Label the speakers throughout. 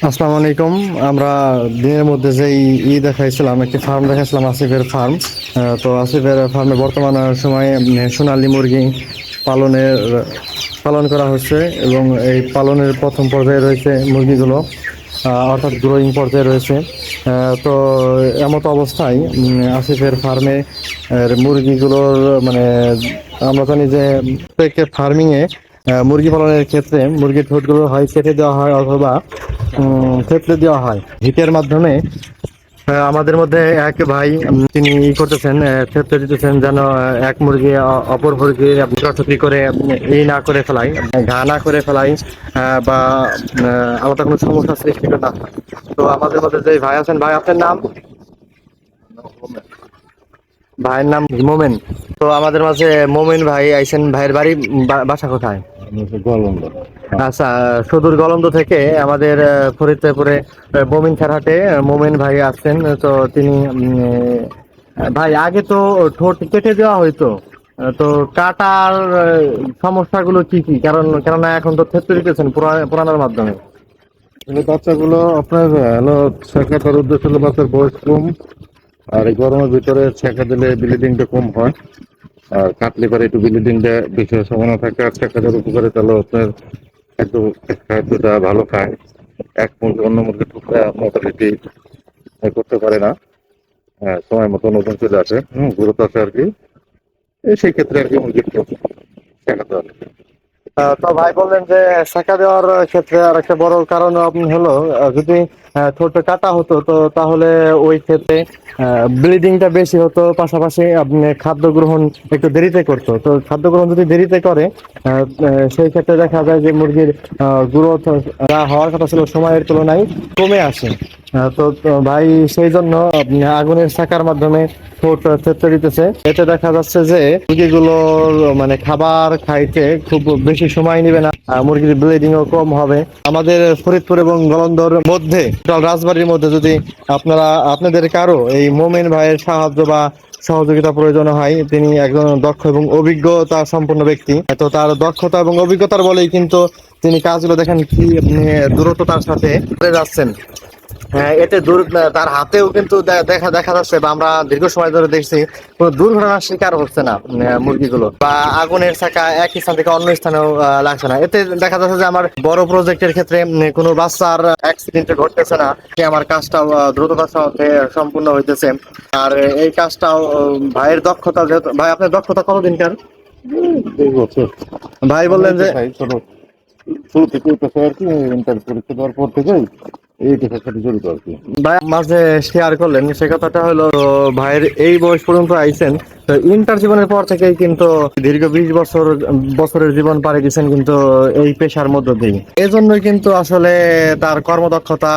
Speaker 1: আসসালামু আলাইকুম। আমরা দিনের মধ্যে যে দেখাইছিলাম, একটি ফার্ম দেখাইছিলাম, আসিফের ফার্ম। তো আসিফের ফার্মে বর্তমান সময়ে সোনালী মুরগি পালনের পালন করা হচ্ছে এবং এই পালনের প্রথম পর্যায়ে রয়েছে মুরগিগুলো, অর্থাৎ গ্রোয়িং পর্যায়ে রয়েছে। তো এমত অবস্থায় আসিফের ফার্মে মুরগিগুলোর মানে আমরা জানি যে প্রত্যেক ফার্মিংয়ে মুরগি পালনের ক্ষেত্রে মুরগির ঠোঁটগুলো হয় কেটে দেওয়া হয় অথবা ক্ষেত্রে দেওয়া হয় হিটের মাধ্যমে। আমাদের মধ্যে এক ভাই তিনি করতেছেন, ক্ষেত্রে দিতেছেন যেন এক মুরগি অপর মুরগি ক্ষতি করে না করে ফেলাই, ঘা না করে ফেলাই, বা আলাদা কোনো সমস্যা সৃষ্টি করে না হয়। তো আমাদের মধ্যে যে ভাই আছেন, ভাই আপনার নাম? ভাইয়ের নাম মোমেন। তো আমাদের মাঝে মোমেন ভাই আইছেন। ভাইয়ের বাড়ি বাসা কোথায়?
Speaker 2: গোয়ালন্দ।
Speaker 1: আচ্ছা, সুদূর গলন্দ থেকে আমাদের ফরিদপুরে বমিন খেরহাটে মোমেন ভাই আসছেন। তো তিনি ভাই আগে তো ঠোঁট কেটে দেওয়া হইতো, তো কাটার সমস্যাগুলো কি কি? কেননা এখন তো থেতলে দিতেছেন পুরানোর মাধ্যমে।
Speaker 2: এই বাচ্চাগুলো আপনার হলো ছেঁকা দেওয়ার উদ্দেশ্য হলো বাচ্চার বয়স কম, আর এই গরমের ভিতরে ছেঁকা দিলে ব্লিডিংটা কম হয়, আর কাটলে পরে একটু ব্লিডিংটা বেশি হওয়ার সম্ভাবনা থাকে। আর ছেঁকা দেওয়ার উপকারে তাহলে আপনার একটু খাদ্যটা ভালো খায়, এক মুরগি অন্য মুরগির টুকরা মোটামুটি করতে পারে না। হ্যাঁ, সময় মতো নতুন চলে আসে, গ্রোথ আসে আর কি। সেই ক্ষেত্রে আর কি মুরগির ছেঁকা দেওয়া লাগে।
Speaker 1: তো ভাই বললেন যে শাখা দেওয়ার ক্ষেত্রে আর একটা বড় কারণ হলো, যদি ঠোঁট কাটা হতো তো তাহলে ওই ক্ষেত্রে ব্লিডিংটা বেশি হতো, পাশাপাশি আপনি খাদ্য গ্রহণ একটু দেরিতে করতো। তো খাদ্য গ্রহণ যদি দেরিতে করে, সেই ক্ষেত্রে দেখা যায় যে মুরগির গ্রোথ যা হওয়ার কথা ছিল সময়ের তুলনায় কমে আসে। তো ভাই সেই জন্য আগুনের শাখার মাধ্যমে ঠোঁট থেতলে দিতেছে। এতে দেখা যাচ্ছে যে মুরগিগুলোর মানে খাবার খাইতে খুব বেশি সময় নেবে না, মুরগির ব্লিডিংও কম হবে। আমাদের ফরিদপুর এবং গলন্দর মধ্যে, রাজবাড়ির মধ্যে যদি আপনাদের কারো এই মোমেন ভাইয়ের সাহায্য বা সহযোগিতা প্রয়োজন হয়, তিনি একজন দক্ষ এবং অভিজ্ঞতা সম্পন্ন ব্যক্তি। তো তার দক্ষতা এবং অভিজ্ঞতার বলেই কিন্তু তিনি কাজগুলো দেখেন কি দ্রুততার সাথে করে যাচ্ছেন। হ্যাঁ, এতে তার হাতেও কিন্তু দেখা দেখা যাচ্ছে, বা আমরা দীর্ঘ সময় ধরে দেখছি কোনো দুর্ঘটনার শিকার হচ্ছে না মুরগিগুলো, বা আগুনের ছাকা এক স্থান থেকে অন্য স্থানেও লাগছে না। এতে দেখা যাচ্ছে যে আমার বড় প্রজেক্টের ক্ষেত্রে কোনো বাচ্চার অ্যাক্সিডেন্ট ঘটতেছে না, আমার কাজটাও দ্রুততার সাথে সম্পূর্ণ হইতেছে। আর এই কাজটাও ভাইয়ের দক্ষতা, যেহেতু ভাই আপনার দক্ষতা কতদিনকার?
Speaker 2: 2 বছর।
Speaker 1: ভাই
Speaker 2: আমি
Speaker 1: বললেন
Speaker 2: এই
Speaker 1: যে
Speaker 2: পেশায় শুরু থেকে এই পেশায় আর কি ইন্টার পরীক্ষা দেওয়ার পর থেকেই এই পেশার সাথে জড়িত আর কি।
Speaker 1: ভাই মাঝে শেয়ার করলেন, সে কথাটা হলো ভাইয়ের এই বয়স পর্যন্ত আইছেন, তো ইন্টার জীবনের পর থেকেই কিন্তু দীর্ঘ 20 বছরের জীবন পাড়ি দিচ্ছেন কিন্তু এই পেশার মধ্য দিয়ে। এজন্যই কিন্তু আসলে তার কর্মদক্ষতা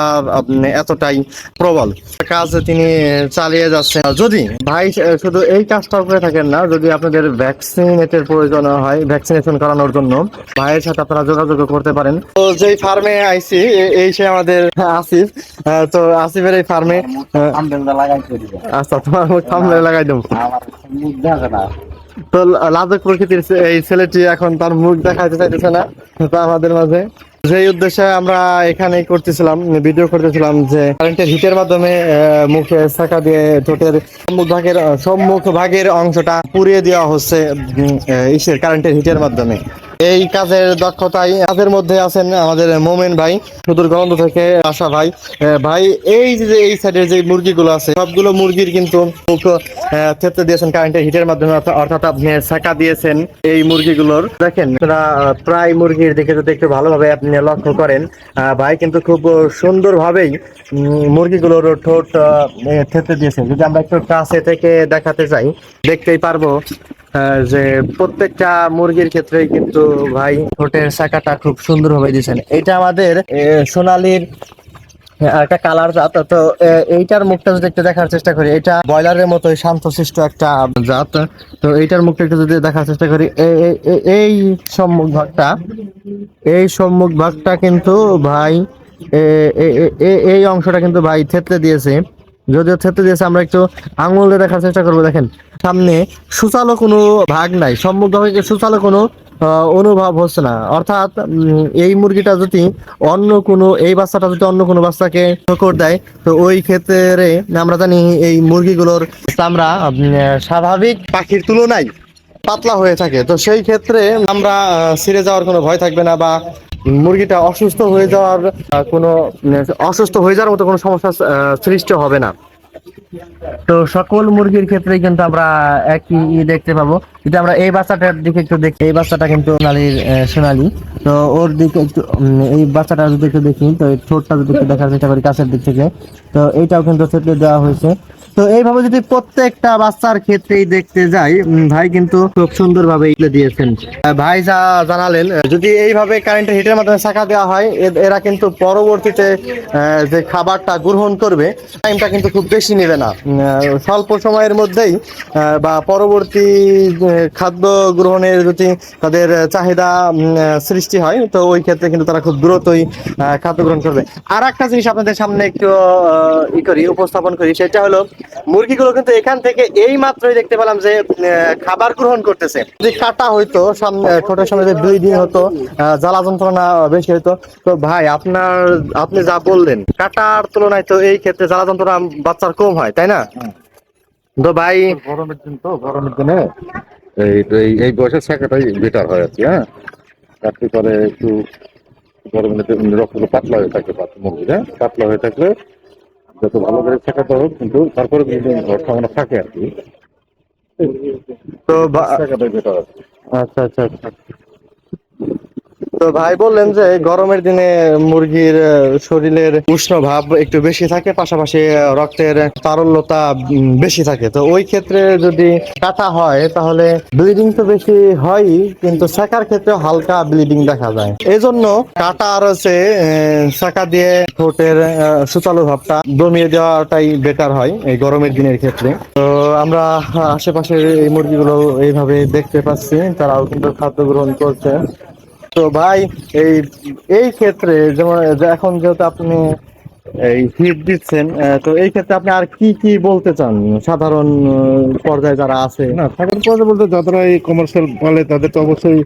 Speaker 1: এতটাই প্রবল। কাজ তিনি চালিয়ে যাচ্ছেন। যদি ভাই শুধু এই কাজটা করে থাকেন না, যদি আপনাদের ভ্যাকসিনেটের প্রয়োজন হয়, ভ্যাকসিনেশন করানোর জন্য ভাইয়ের সাথে আপনারা যোগাযোগ করতে পারেন। তো যেই ফার্মে আইছি এই সে আমাদের আসিফ। তো আসিফের এই ফার্মে আচ্ছা, তোমার মুখ সামনে লাগাই দেবো। তো লাজুক প্রকৃতির এই ছেলেটি এখন তার মুখ দেখাতে চাইতেছে না তো আমাদের মাঝে। সেই উদ্দেশ্যে আমরা এখানে করতেছিলাম, ভিডিও করতেছিলাম যে কারেন্টের হিটের মাধ্যমে মুখে ছাকা দিয়ে ঠোঁটের সম্মুখ ভাগের অংশটা পুড়িয়ে দেওয়া হচ্ছে ইসের কারেন্টের হিটের মাধ্যমে। এই কাজের দক্ষতাই কাজের মধ্যে আছেন আমাদের মোমেন ভাই, সুদূর গলন্দ থেকে আসা ভাই। ভাই এই যে এই সাইডের যে মুরগিগুলো আছে, সবগুলো মুরগির কিন্তু মুখ থেতলে দিয়েছেন কারেন্টের হিটের মাধ্যমে, অর্থাৎ আপনি ছাকা দিয়েছেন এই মুরগিগুলোর। দেখেন আপনারা প্রায় মুরগির দিকে যদি একটু ভালোভাবে আপনি লক্ষ্য করেন, ভাই কিন্তু খুব সুন্দরভাবেই মুরগিগুলোর ঠোঁট থেতলে দিয়েছেন। যদি আমরা একটু কাছে থেকে দেখাতে চাই, দেখতেই পারবো যে প্রত্যেকটা মুরগির ক্ষেত্রেই কিন্তু ভাই ঠোঁটের চাকাটা খুব সুন্দরভাবে দিয়েছেন। এটা আমাদের সোনালীর একটা কালার জাত। তো এইটার মুখটা যদি একটু দেখার চেষ্টা করি, এটা ব্রয়লারের মতোই শান্তশিষ্ট একটা জাত। তো এইটার মুখটা একটু যদি দেখার চেষ্টা করি, এই সম্মুখ ভাগটা, এই সম্মুখ ভাগটা কিন্তু ভাই এই অংশটা কিন্তু ভাই থেতলে দিয়েছে। যদিও থেতলে দিয়েছে, আমরা একটু আঙুলে দেখার চেষ্টা করবো। দেখেন সামনে সুচালো কোনো ভাগ নাই, সম্মুখ ভাগে সুচালো কোনো অনুভব হচ্ছে না। অর্থাৎ এই মুরগিটা যদি অন্য কোনো, এই বাচ্চাটা যদি অন্য কোনো বাচ্চাকে ঠোকর দেয়, তো ওই ক্ষেত্রে আমরা জানি এই মুরগিগুলোর চামড়া স্বাভাবিক পাখির তুলনায় পাতলা হয়ে থাকে। তো সেই ক্ষেত্রে আমরা ছিঁড়ে যাওয়ার কোনো ভয় থাকবে না, বা মুরগিটা অসুস্থ হয়ে যাওয়ার কোনো অসুস্থ হয়ে যাওয়ার মতো কোনো সমস্যা সৃষ্টি হবে না। তো সকল মুরগির ক্ষেত্রেই কিন্তু আমরা একই দেখতে পাবো। যদি আমরা এই বাচ্চাটার দিকে একটু দেখি, এই বাচ্চাটা কিন্তু সোনালির সোনালি। তো ওর দিকে একটু এই বাচ্চাটা যদি একটু দেখি, তো এই ঠোঁটটা যদি একটু দেখার চেষ্টা করি কাছের দিক থেকে, তো এইটাও কিন্তু থেতলে দেওয়া হয়েছে। তো এইভাবে যদি প্রত্যেকটা বাচ্চার ক্ষেত্রেই দেখতে যাই, ভাই কিন্তু খুব সুন্দরভাবে এগুলো দিয়েছেন। ভাই যা জানালেন, যদি এইভাবে কারেন্টের হিটের মাধ্যমে শাখা দেওয়া হয়, এরা কিন্তু পরবর্তীতে যে খাবারটা গ্রহণ করবে টাইমটা কিন্তু খুব বেশি নেবে না। স্বল্প সময়ের মধ্যেই বা পরবর্তী খাদ্য গ্রহণের যদি তাদের চাহিদা সৃষ্টি হয়, তো ওই ক্ষেত্রে কিন্তু তারা খুব দ্রুতই খাদ্য গ্রহণ করবে। আর একটা জিনিস আপনাদের সামনে একটু উপস্থাপন করি, সেটা হলো মুরগিগুলো কিন্তু এখান থেকে এই মাত্রই দেখতে পেলাম যে খাবার গ্রহণ করতেছে। যদি কাটা হইতো সামনে, ঠোঁটের সামনে যে ব্লিডিং হতো, জ্বালা যন্ত্রণা বেশি হতো। তো ভাই আপনি যা বললেন, কাটার তুলনায় তো এই ক্ষেত্রে জ্বালা যন্ত্রণা বাচ্চার কম হয়, তাই না? তো ভাই
Speaker 2: গরমের দিন, তো গরমের দিনে এই এই এই বয়সের শাখাটাই বেটার হয় আর কি। হ্যাঁ, কাটতে পারে একটু গরমের দিনে রক্তগুলো পাতলা হয়ে থাকে, মুরগিটা পাতলা হয়ে থাকলে যত ভালো করে শেখাতে হোক, কিন্তু তারপরে কিন্তু সম্ভাবনা থাকে আর কি।
Speaker 1: তো
Speaker 2: শেখাটাই বেটার আর কি।
Speaker 1: আচ্ছা আচ্ছা আচ্ছা। তো ভাই বললেন যে গরমের দিনে মুরগির শরীরের উষ্ণ ভাব একটু বেশি থাকে, পাশাপাশি রক্তের তারল্যতা বেশি থাকে। তো ওই ক্ষেত্রে যদি কাটা হয় তাহলে ব্লিডিং তো বেশি হয়ই, কিন্তু শাখার ক্ষেত্রে হালকা ব্লিডিং দেখা যায়। এই জন্য কাটা আর হচ্ছে শাখা দিয়ে ঠোঁটের সুচালু ভাবটা দমিয়ে দেওয়াটাই বেটার হয় এই গরমের দিনের ক্ষেত্রে। তো আমরা আশেপাশে এই মুরগিগুলো এইভাবে দেখতে পাচ্ছি, তারাও কিন্তু খাদ্য গ্রহণ করছে। তো ভাই এই এই ক্ষেত্রে যেমন এখন যেহেতু আপনি এই হিট দিচ্ছেন, তো এই ক্ষেত্রে আপনি আর কি কি বলতে চান সাধারণ পর্যায়ে যারা আছে?
Speaker 2: না, থাকার পরে বলতে যারা এই কমার্শিয়াল বলে তাদের তো অবশ্যই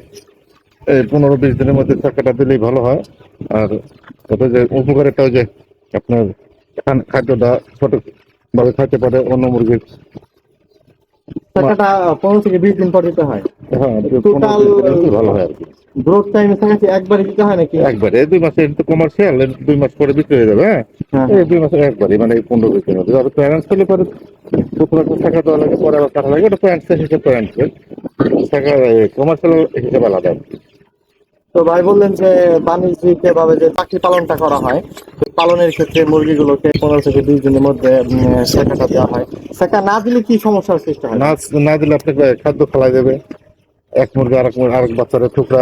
Speaker 2: এই 15-20 দিনের মধ্যে টাকাটা দিলেই ভালো হয়। আর ওটা যে উপকারিতা, যে আপনার খাদ্যটা সঠিক ভাবে খাইতে পারে অন্য মুরগির।
Speaker 1: টাকাটা 15 থেকে 20 দিন পর দিতে হয়।
Speaker 2: হ্যাঁ,
Speaker 1: টোটাল
Speaker 2: 15-20 দিনের মধ্যে ভালো হয় আর কি।
Speaker 1: গ্রোথ টাইমে থাকাতে একবারে দিতে হয় নাকি?
Speaker 2: একবারে 2 মাসে, এটা তো কমার্শিয়াল, 2 মাস পরে বিক্রি হয়ে যাবে। হ্যাঁ,
Speaker 1: হ্যাঁ
Speaker 2: এই 2 মাসের একবারে, মানে এই 15-20 দিনের মধ্যে। আর প্যারেন্টস হলে পরে শুক্র টাকা দেওয়া লাগে, পরে আবার টাকা লাগে, ওটা প্যারেন্টসের হিসেবে প্যারেন্টসের টাকা, কমার্শিয়াল হিসেবে আলাদা।
Speaker 1: তো ভাই বললেন যে বাণিজ্যিক ভাবে যে পাখি পালনটা করা হয়, পালনের ক্ষেত্রে মুরগিগুলোকে 15 থেকে 20 দিনের মধ্যে শেখাটা দেওয়া হয়। শেখা না দিলে কি সমস্যার সৃষ্টি হয়?
Speaker 2: না, না দিলে আপনাকে খাদ্য খালাই দেবে। এক মুরগি আরেক বাচ্চারা টুকরা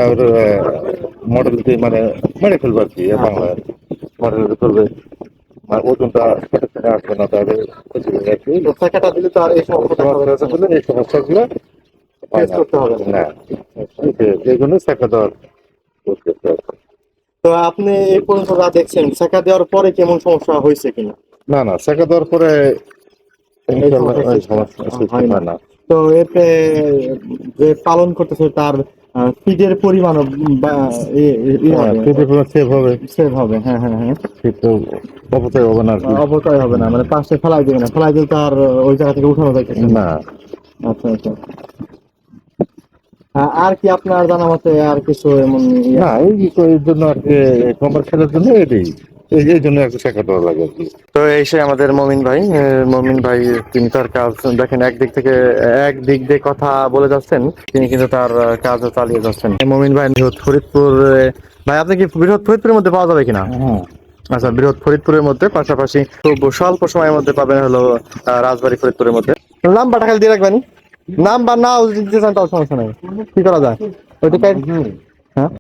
Speaker 2: মডেল দিয়ে মানে মেরে ফেলবে আর কি, বাংলায় মডেল করবে। আর ওজনটা সঠিক থেকে আসবে না, তাহলে ক্ষতি হবে আর কি।
Speaker 1: তো শেখাটা দিলে তো আর এই সমস্যাটা হবে না।
Speaker 2: এই সমস্যাগুলো হয়
Speaker 1: ফেস
Speaker 2: না।
Speaker 1: করতে হবে না।
Speaker 2: না, এই জন্য শেখা দেওয়ার করতে হবে।
Speaker 1: তো আপনি এই পর্যন্ত যা দেখছেন, শেখা দেওয়ার পরে কেমন সমস্যা হয়েছে কিনা?
Speaker 2: না না, শেখা দেওয়ার পরে
Speaker 1: এই সমস্যার
Speaker 2: এই
Speaker 1: সৃষ্টি
Speaker 2: সমস্যা সৃষ্টি
Speaker 1: হয় না।
Speaker 2: হয় না।
Speaker 1: তো এতে যে পালন করতেছে তার ফিডের পরিমাণ
Speaker 2: সেভ হবে,
Speaker 1: সেভ হবে। হ্যাঁ হ্যাঁ হ্যাঁ।
Speaker 2: কিন্তু অপচয় হবে না আর কি।
Speaker 1: অবশ্যই হবে না, মানে পাশে ফেলাই দেবে না, ফেলাই দিলে তো আর ওই জায়গা থেকে উঠানো যাইতেছে না।
Speaker 2: না
Speaker 1: আচ্ছা আচ্ছা। আর কি আপনার জানা মতে আর কিছু এমন
Speaker 2: না, এই জন্য আর কি, কমার্শিয়ালের জন্য এই জন্য আর কি শেখা দেওয়া লাগে আর কি।
Speaker 1: তো এই সে আমাদের মমিন ভাই তিনি তার কাজ দেখেন, একদিক দিয়ে কথা বলে যাচ্ছেন, তিনি কিন্তু তার কাজও চালিয়ে যাচ্ছেন। মমিন ভাই বৃহৎ ফরিদপুর, ভাই আপনি কি বৃহৎ ফরিদপুরের মধ্যে পাওয়া যাবে কিনা?
Speaker 2: হ্যাঁ,
Speaker 1: আচ্ছা, বৃহৎ ফরিদপুরের মধ্যে, পাশাপাশি খুব স্বল্প সময়ের মধ্যে পাবেন হলো রাজবাড়ী ফরিদপুরের মধ্যে। নাম্বারটা খালি দিয়ে রাখবেন, নাম্বার নাও দিতে চান তাও সমস্যা নাই, কি করা যায় ওইটা। হ্যাঁ।